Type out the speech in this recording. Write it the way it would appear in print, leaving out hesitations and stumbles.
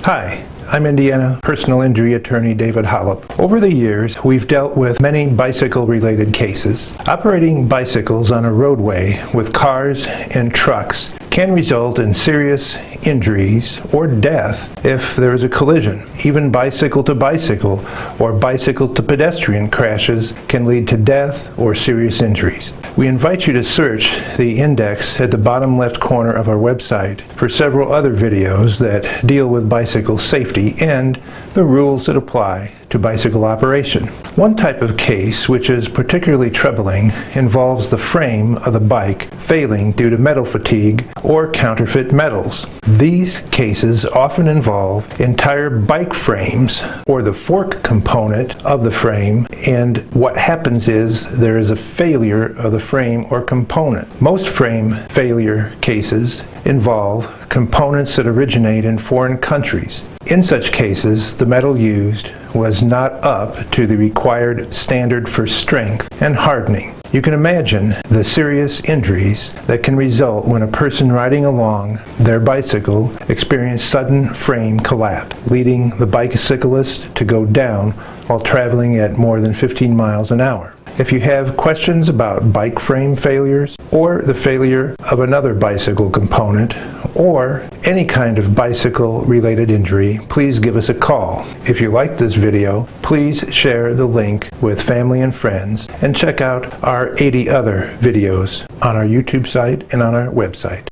Hi, I'm Indiana personal injury attorney David Holub. Over the years, we've dealt with many bicycle-related cases. Operating bicycles on a roadway with cars and trucks can result in serious injuries or death if there is a collision. Even bicycle to bicycle or bicycle to pedestrian crashes can lead to death or serious injuries. We invite you to search the index at the bottom left corner of our website for several other videos that deal with bicycle safety and the rules that apply to bicycle operation. One type of case which is particularly troubling involves the frame of the bike failing due to metal fatigue or counterfeit metals. These cases often involve entire bike frames or the fork component of the frame, and what happens is there is a failure of the frame or component. Most frame failure cases involve components that originate in foreign countries. In such cases, the metal used was not up to the required standard for strength and hardening. You can imagine the serious injuries that can result when a person riding along their bicycle experiences sudden frame collapse, leading the bicyclist to go down while traveling at more than 15 miles an hour. If you have questions about bike frame failures or the failure of another bicycle component or any kind of bicycle related injury, please give us a call. If you like this video, please share the link with family and friends and check out our 80 other videos on our YouTube site and on our website.